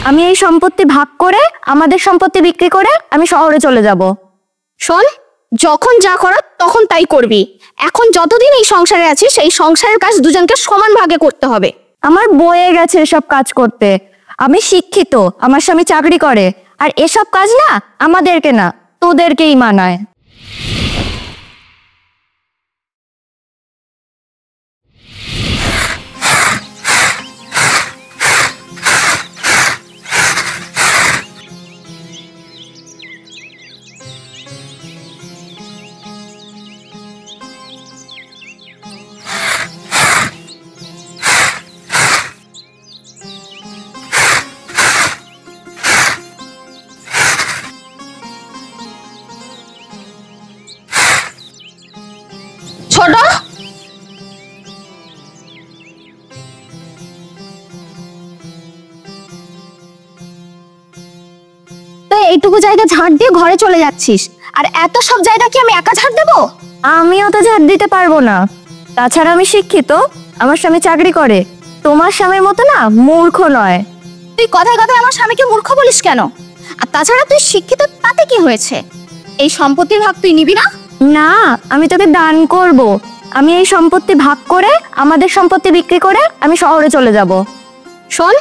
আমি এই সম্পত্তি ভাগ করে আমাদের সম্পত্তি বিক্রি করে আমি শহরে চলে যাব। শোন, যখন যা করার তখন তাই করবি। এখন যতদিন এই সংসারে আছিস সেই সংসারের কাজ দুজনকে সমান ভাগে করতে হবে। আমার বয়ে গেছে এসব কাজ করতে। আমি শিক্ষিত, আমার স্বামী চাকরি করে, আর এসব কাজ না আমাদেরকে না তোদেরকেই মানায়। ছোট, তো এইটুকু জায়গা ঝাড় দিয়ে ঘরে চলে যাচ্ছিস, আর এত সব জায়গা কি আমি একা ঝাড় দেবো? আমিও তো ঝাড় দিতে পারবো না। তাছাড়া আমি শিক্ষিত, আমার স্বামী চাকরি করে। তোমার স্বামীর মতো না মূর্খ নয়। তুই কথায় কথায় আমার স্বামীকে মূর্খ বলিস কেন? আর তাছাড়া তুই শিক্ষিত, তাতে কি হয়েছে? এই সম্পত্তির ভাগ তুই নিবি না? না, আমি তোকে দান করব। আমি এই সম্পত্তি ভাগ করে আমাদের সম্পত্তি বিক্রি করে আমি শহরে চলে যাব। শোন,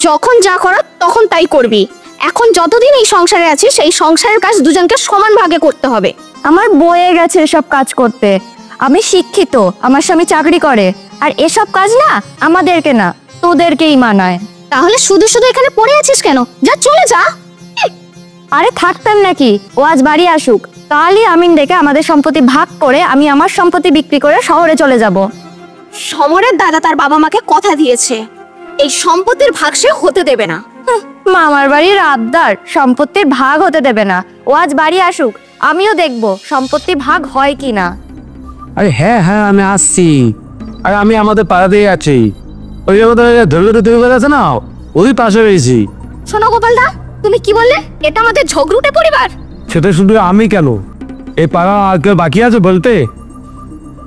যখন যা করার তখন তাই করবি। এখন যতদিন এই সংসারে আছিস সেই সংসারের কাজ দুজনকে সমান ভাগে করতে হবে। আমার বয়ে গেছে এসব কাজ করতে। আমি শিক্ষিত, আমার স্বামী চাকরি করে, আর এসব কাজ না আমাদেরকে না তোদেরকেই মানায়। তাহলে শুধু শুধু এখানে পড়ে আছিস কেন? যা, চলে যা। আরে থাকতাম নাকি? ও আজ বাড়ি আসুক, কালই আমিন ডেকে আমাদের সম্পত্তি ভাগ করে আমি আমার সম্পত্তি বিক্রি করে শহরে চলে যাব। সমরের দাদা তার বাবা মাকে কথা দিয়েছে, এই সম্পত্তির ভাগ সে হতে দেবে না। মামার বাড়ির আবদার, সম্পত্তির ভাগ হতে দেবে না। ও আজ বাড়ি আসুক, আমিও দেখব সম্পত্তি ভাগ হয় কি না। আরে হ্যাঁ হ্যাঁ, আমি আসছি। আরে আমি আমাদের পাড়াতেই আছি। ওই ধরে আছে না, ওই পাশে রয়েছি। শোনো গোপালদা, তুমি কি বললে? এটা আমাদের ঝগড়ুটে পরিবার। সেটা শুধু আমি কেন, এই পাড়া আর কেউ বাকি আছে বলতে?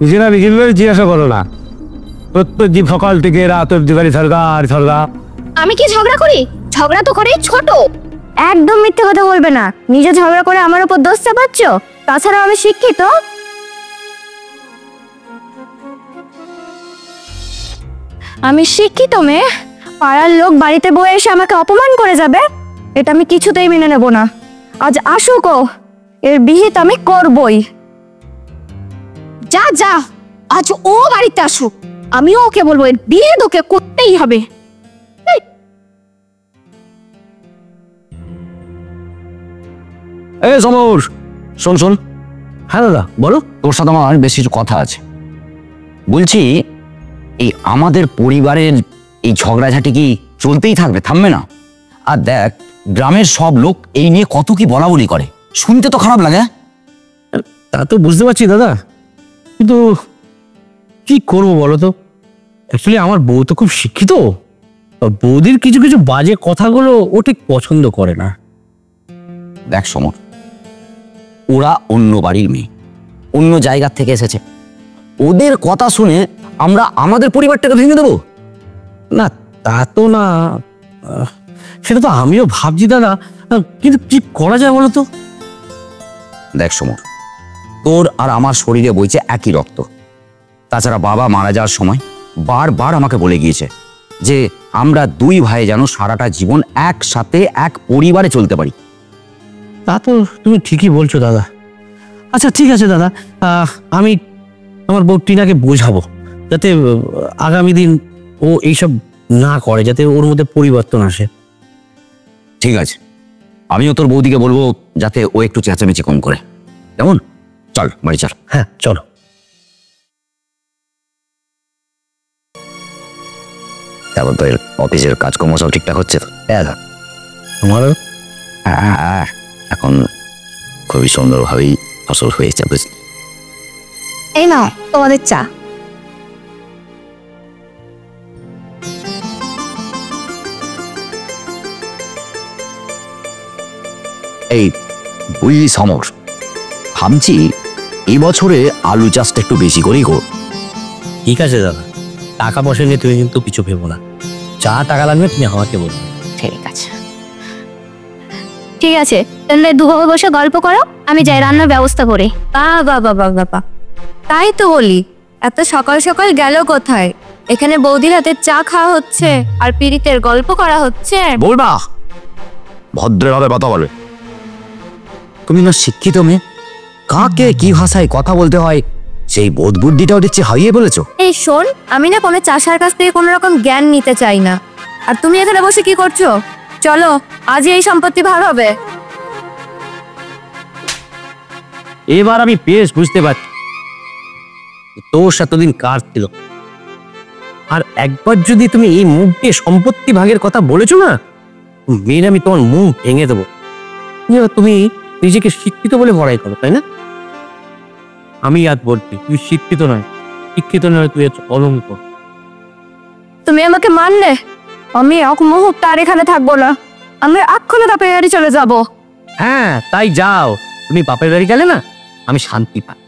নিজেরা নিজেদের জিজ্ঞাসা করো না। প্রত্যেক দিন সকাল থেকে রাত অব্দি বাড়ি সরকার সরকার। আমি কি ঝগড়া করি? ঝগড়া তো করে ছোট। একদম মিথ্যে কথা বলবে না। নিজে ঝগড়া করে আমার উপর দোষ চাপাচ্ছ। তাছাড়া আমি শিক্ষিত। আমি শিক্ষিত মেয়ে, পাড়ার লোক বাড়িতে বয়ে এসে আমাকে অপমান করে যাবে, এটা আমি কিছুতেই মেনে নেব না। আজ আসুক ও, এর বিহিত আমি করবই। যা যা, আজ ও বাড়িতে আসুক, আমিও ওকে বলবো এর বিয়ে তোকে করতেই হবে। এই সমর, শোন শোন। হ্যাঁ দাদা বলো। তোর সাথে আমার বেশ কিছু কথা আছে। বলছি, এই আমাদের পরিবারের এই ঝগড়াঝাটি কি চলতেই থাকবে, থামবে না? আর দেখ, গ্রামের সব লোক এই নিয়ে কত কি বলা বলি করে, শুনতে তো খারাপ লাগে। তা তো বুঝতে পারছি দাদা, কিন্তু কি করবো বলো তো? অ্যাকচুয়ালি আমার বউ তো খুব শিক্ষিত। বৌদির কিছু কিছু বাজে কথাগুলো ও ঠিক পছন্দ করে না। দেখ সমর, ওরা অন্য বাড়ির মেয়ে, অন্য জায়গার থেকে এসেছে। ওদের কথা শুনে আমরা আমাদের পরিবারটাকে ভেঙে দেবো? না তা তো না, সেটা তো আমিও ভাবছি দাদা, কিন্তু কি করা যায় বলো তো? দেখ সমর, তোর আর আমার শরীরে বইছে একই রক্ত। তাছাড়া বাবা মারা যাওয়ার সময় বারবার আমাকে বলে গিয়েছে যে আমরা দুই ভাই যেন সারাটা জীবন একসাথে এক পরিবারে চলতে পারি। তা তো তুমি ঠিকই বলছো দাদা। আচ্ছা ঠিক আছে দাদা, আমি আমার বউ টিনাকে বোঝাবো যাতে আগামী দিন ও এইসব না করে, যাতে ওর মধ্যে পরিবর্তন আসে। ঠিক আছে, আমিও তোর বৌদিকে বলবো যাতে ও একটু চেঁচামেচি কম করে। কেমন? চল বাড়ি চল। হ্যাঁ চলো। তারপর তো অফিসের কাজকর্ম সব ঠিকঠাক হচ্ছে তো? আমারও হ্যাঁ, এখন খুবই সুন্দরভাবেই ফসল হয়েছে, বুঝলি? এই নাও তোমাদের চা। এই বুঝলি সমর, ভাবছি এই বছরে আলু চাষটা একটু বেশি করেই কর। ঠিক আছে দাদা, টাকা পয়সা নিয়ে তুমি কিন্তু কিছু ভেবো না। যা টাকা লাগবে তুমি আমাকে বলো। ঠিক আছে। ঠিক আছে, তাহলে দুভাবে বসে গল্প করো, আমি যাই রান্নার ব্যবস্থা করি। বাবা, তাই তো বলি, এত সকাল সকাল গেল কোথায়? এখানে বৌদির হাতে চা খাওয়া হচ্ছে আর পীড়িতের গল্প করা হচ্ছে। বলবা ভদ্রভাবে কথা বলবে। তুমি না শিক্ষিত মেয়ে, কাকে কি ভাষায় কথা বলতে হয় সেই বোধ বুদ্ধিটাও দিচ্ছে হারিয়ে বলেছো। এই শোন, আমি না কোনো চাষার কাছ থেকে কোনো রকম জ্ঞান নিতে চাই না। আর তুমি এখানে বসে কি করছো? চলো, আজই এই সম্পত্তি ভাগ হবে। এবার আমি বেশ বুঝতে পারছি তোর এতদিন কার ছিল। আর একবার যদি তুমি এই মুখ দিয়ে সম্পত্তি ভাগের কথা বলেছো না, মেয়ের আমি তোমার মুখ ভেঙে দেবো। তুমি নিজেকে শিক্ষিত বলে বড়াই করো, তাই না? আমি আজ বলছি তুই শিক্ষিত নয়, শিক্ষিত নয় তুই অলঙ্ক। তুমি আমাকে মানলে, আমি এক মুহূর্ত আর এখানে থাকবো না। আমি এক্ষুনি বাপের বাড়ি চলে যাব। হ্যাঁ তাই যাও, তুমি বাপের বাড়ি গেলে না আমি শান্তি পাই।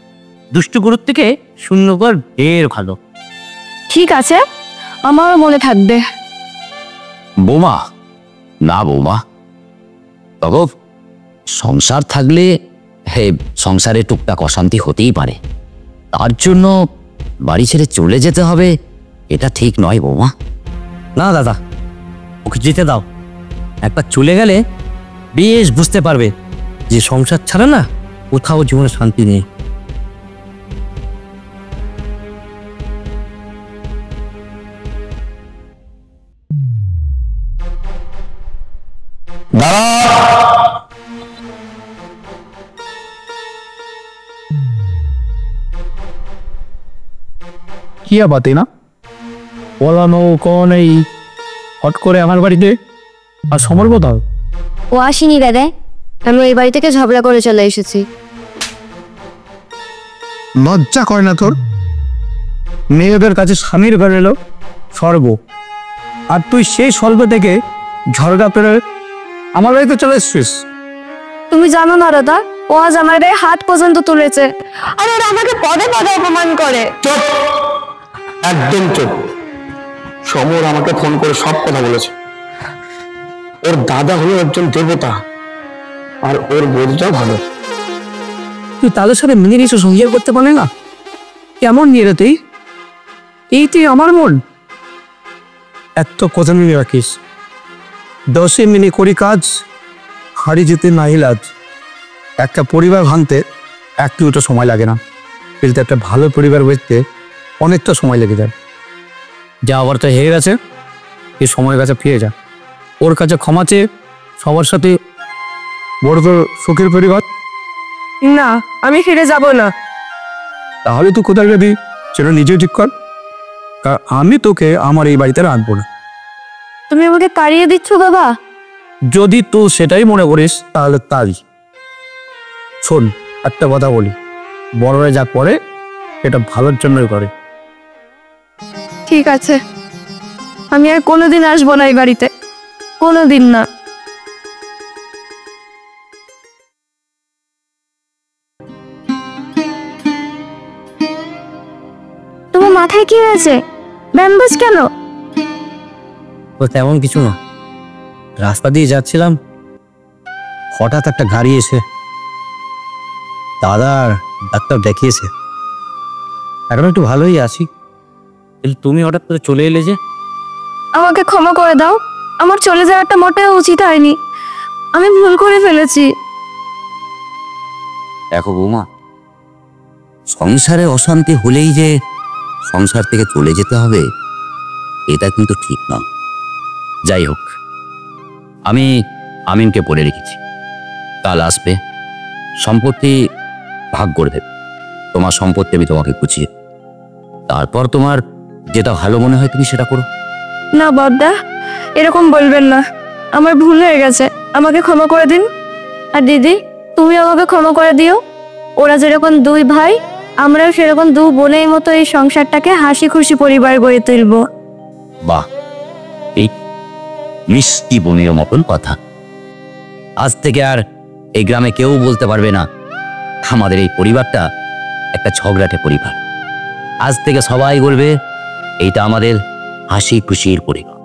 দুষ্টু গুরুর থেকে শূন্য কর ঢের ভালো। ঠিক আছে, আমারও মনে থাকবে। বৌমা, না বৌমা, তবে সংসার থাকলে সংসারে টুকটাক অশান্তি হতেই পারে, তার জন্য বাড়ি ছেড়ে চলে যেতে হবে এটা ঠিক নয় বৌমা। না দাদা, ওকে যেতে দাও। একবার চলে গেলে বেশ বুঝতে পারবে যে সংসার ছাড়া না কোথাও জীবনে শান্তি নেই। কি আবাতে না বলানো কোন এই হট করে আমার বাড়িতে আর সমর কোথাও? ও আসেনি দাদা, আমি ওই বাড়ি থেকে ঝগড়া করে চলে এসেছি। লজ্জা করে না তোর? মেয়েদের কাছে স্বামীর ঘরে এলো স্বর্গ, আর তুই সেই স্বর্গ থেকে ঝড়গা পেরে আমার বাড়িতে চলে এসছিস। তুমি জানো না দাদা, ও আজ আমার গায়ে হাত পর্যন্ত তুলেছে, আর ওরা আমাকে পদে পদে অপমান করে। চুপ, একদম চুপ। সমর আমাকে ফোন করে সব কথা বলেছে। ওর দাদা হলো একজন দেবতা, আর ওর বোধটাও ভালো। তুই তাদের সাথে মিলে কিছু সংযোগ করতে পারে না? কেমন নিয়ে রে তুই? এই তুই আমার মন এত কথা মিলে রাখিস। 10 মিনিট করি কাজ, হারি যেতে নাই লাজ। একটা পরিবার ভাঙতে 1 মিনিটও সময় লাগে না, কিন্তু একটা ভালো পরিবার বুঝতে অনেকটা সময় লেগে যায়। যা আবার তো হেরে গেছে, এই সময়ের কাছে ফিরে যা। ওর কাছে ক্ষমা চেয়ে সবার সাথে বড় তোর সুখের পরিবার। না, আমি ফিরে যাব না। তাহলে তুই কোথায় যাবি সেটা নিজেও ঠিক কর, কারণ আমি তোকে আমার এই বাড়িতে রাখবো না। তুমি আমাকে তাড়িয়ে দিচ্ছ বাবা? যদি তুই সেটাই মনে করিস তাহলে তাই। শোন, একটা কথা বলি, বড়রা যা করে এটা ভালোর জন্যই করে। ঠিক আছে, আমি আর কোনোদিন আসবো না এই বাড়িতে, কোনোদিন না। তোমার মাথায় কি হয়েছে? ব্যান্ডেজ কেন? তো তেমন কিছু না, রাস্তা দিয়ে যাচ্ছিলাম, হঠাৎ একটা গাড়ি এসে দাদার ডাক্তার দেখিয়েছে। এখন একটু ভালোই আছি, কিন্তু তুমি হঠাৎ করে চলে এলে যে। আমাকে ক্ষমা করে দাও, আমার চলে যাওয়াটা মোটেও উচিত হয়নি, আমি ভুল করে ফেলেছি। দেখো বৌমা, সংসারে অশান্তি হলেই যে সংসার থেকে চলে যেতে হবে এটা কিন্তু ঠিক না। যাই হোক, আমি আমিনকে বলে রেখেছি কাল আসবে, সম্পত্তি ভাগ করে দেবে। তোমার সম্পত্তি আমি তোমাকে গুছিয়ে, তারপর তোমার যেটা ভালো মনে হয় তুমি সেটা করো। না বড়দা, এরকম বলবেন না, আমার ভুল হয়ে গেছে, আমাকে ক্ষমা করে দিন। আর দিদি, তুমি আমাকে ক্ষমা করে দিও। ওরা যেরকম 2 ভাই, আমরাও সেরকম 2 বোনের মতো এই সংসারটাকে হাসি খুশি পরিবার গড়ে তুলব। বাহ, এই মিষ্টি বোনের মতন কথা। আজ থেকে আর এই গ্রামে কেউ বলতে পারবে না আমাদের এই পরিবারটা একটা ঝগড়াটে পরিবার। আজ থেকে সবাই বলবে এইটা আমাদের হাসি খুশির পরিবার।